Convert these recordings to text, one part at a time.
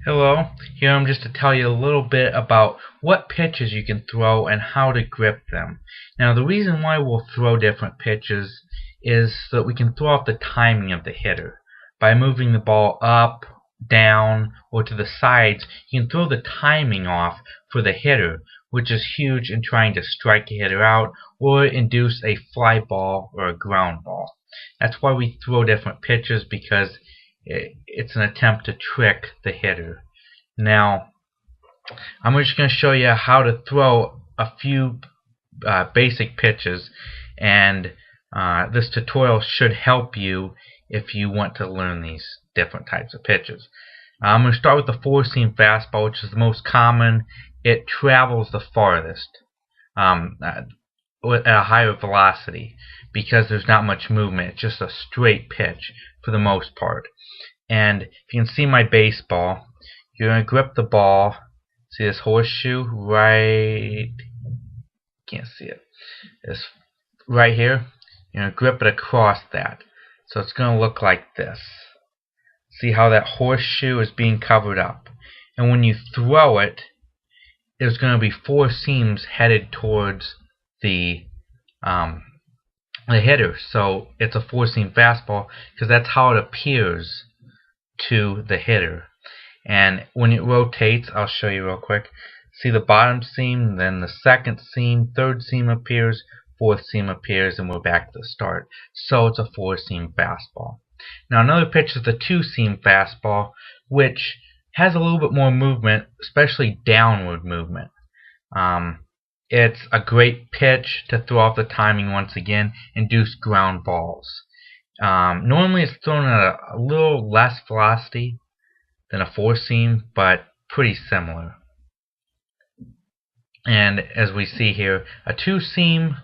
Hello, here I'm just to tell you a little bit about what pitches you can throw and how to grip them. Now the reason why we'll throw different pitches is so that we can throw off the timing of the hitter. By moving the ball up, down, or to the sides, you can throw the timing off for the hitter, which is huge in trying to strike a hitter out or induce a fly ball or a ground ball. That's why we throw different pitches, because it's an attempt to trick the hitter. Now, I'm just going to show you how to throw a few basic pitches, and this tutorial should help you if you want to learn these different types of pitches. I'm going to start with the four-seam fastball, which is the most common. It travels the farthest at a higher velocity because there's not much movement. It's just a straight pitch for the most part. And if you can see my baseball, you're going to grip the ball. See this horseshoe right? Can't see it. It's right here. You're going to grip it across that. So it's going to look like this. See how that horseshoe is being covered up. And when you throw it, there's going to be four seams headed towards the hitter. So it's a four-seam fastball because that's how it appears to the hitter. And when it rotates, I'll show you real quick. See the bottom seam, then the second seam, third seam appears, fourth seam appears, and we're back to the start. So it's a four-seam fastball. Now another pitch is the two-seam fastball, which has a little bit more movement, especially downward movement. It's a great pitch to throw off the timing once again, induce ground balls. Normally it's thrown at a little less velocity than a four-seam, but pretty similar. And as we see here, a two-seam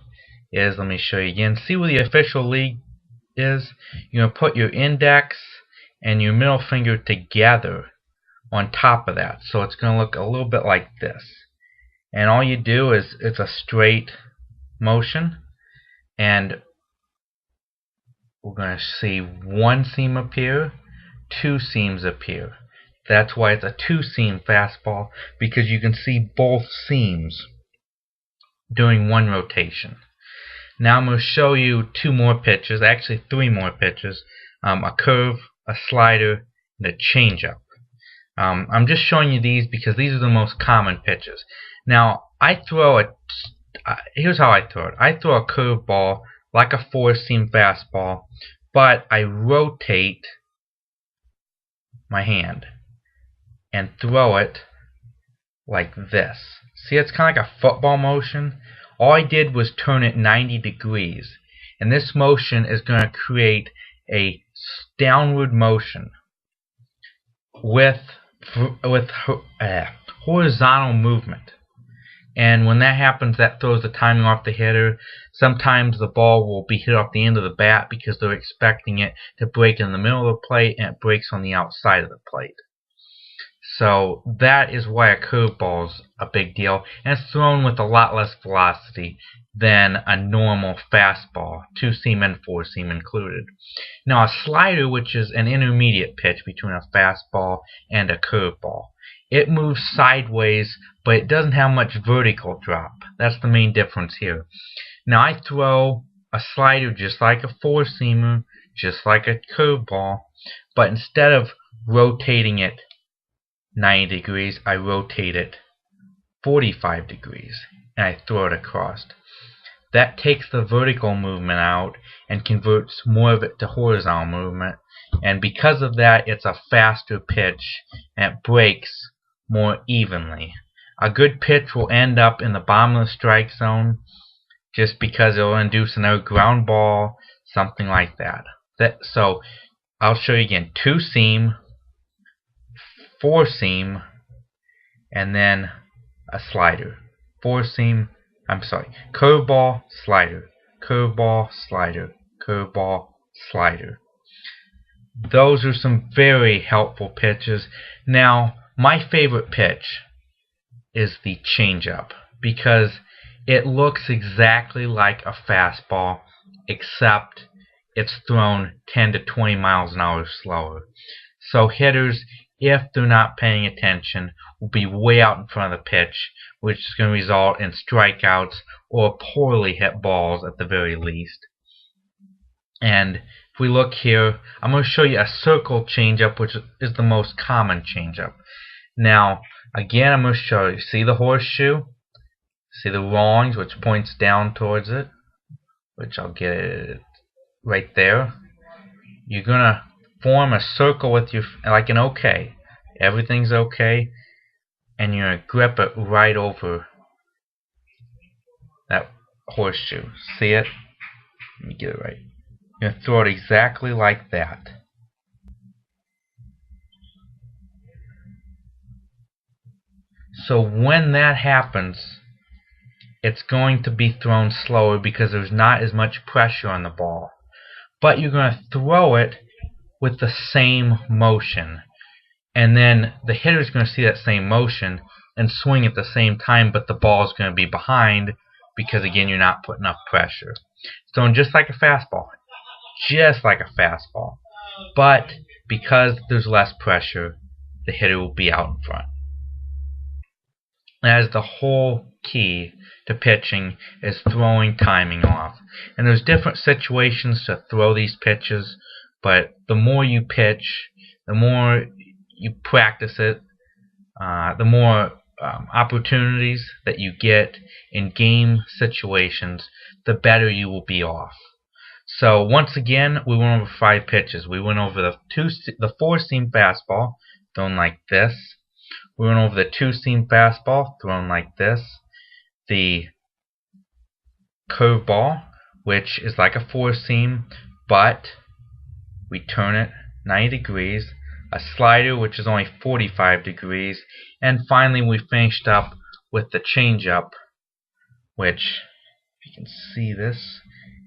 is, let me show you again, see where the official league is? You're going to put your index and your middle finger together on top of that. So it's going to look a little bit like this. And all you do is, it's a straight motion, and we're going to see one seam appear, two seams appear. That's why it's a two-seam fastball, because you can see both seams during one rotation. Now I'm going to show you two more pitches, actually three more pitches, a curve, a slider, and a changeup. I'm just showing you these because these are the most common pitches. Now here's how I throw it. I throw a curveball like a four-seam fastball, but I rotate my hand and throw it like this. See, it's kind of like a football motion. All I did was turn it 90 degrees, and this motion is going to create a downward motion with horizontal movement. And when that happens, that throws the timing off the hitter. Sometimes the ball will be hit off the end of the bat because they're expecting it to break in the middle of the plate, and it breaks on the outside of the plate. So that is why a curveball is a big deal, and it's thrown with a lot less velocity than a normal fastball, two-seam and four-seam included. Now a slider, which is an intermediate pitch between a fastball and a curveball, it moves sideways, but it doesn't have much vertical drop. That's the main difference here. Now I throw a slider just like a four-seamer, just like a curveball, but instead of rotating it 90 degrees, I rotate it 45 degrees, and I throw it across. That takes the vertical movement out and converts more of it to horizontal movement, and because of that, it's a faster pitch, and it breaks more evenly. A good pitch will end up in the bottom of the strike zone just because it will induce another ground ball, something like that. So I'll show you again. Two-seam, four-seam, and then a slider. Four-seam, curveball, slider, curveball, slider, curveball, slider. Those are some very helpful pitches. Now, my favorite pitch is the changeup because it looks exactly like a fastball, except it's thrown 10 to 20 miles an hour slower. So hitters, if they're not paying attention, will be way out in front of the pitch, which is going to result in strikeouts or poorly hit balls at the very least. And if we look here, I'm going to show you a circle changeup, which is the most common changeup. Now, again, I'm going to show you. See the horseshoe? See the rongs, which points down towards it, which I'll get it right there. You're going to form a circle with your, like an OK. Everything's OK. And you're going to grip it right over that horseshoe. See it? Let me get it right. You're going to throw it exactly like that. So when that happens, it's going to be thrown slower because there's not as much pressure on the ball. But you're going to throw it with the same motion. And then the hitter's going to see that same motion and swing at the same time, but the ball is going to be behind because, again, you're not putting enough pressure. Thrown just like a fastball. Just like a fastball. But because there's less pressure, the hitter will be out in front. That is the whole key to pitching, is throwing timing off. And there's different situations to throw these pitches, but the more you pitch, the more you practice it, the more opportunities that you get in game situations, the better you will be off. So once again, we went over 5 pitches. We went over the 4-seam fastball, thrown like this. We went over the 2-seam fastball, thrown like this. The curveball, which is like a 4-seam, but we turn it 90 degrees. A slider, which is only 45 degrees. And finally, we finished up with the changeup, which, if you can see this,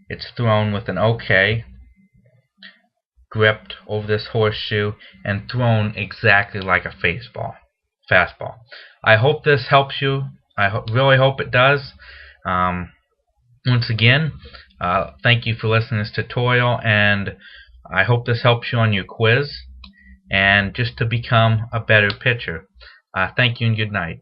it's thrown with an OK, gripped over this horseshoe, and thrown exactly like a fastball. I hope this helps you. I really hope it does. Once again, thank you for listening to this tutorial, and I hope this helps you on your quiz and just to become a better pitcher. Thank you and good night.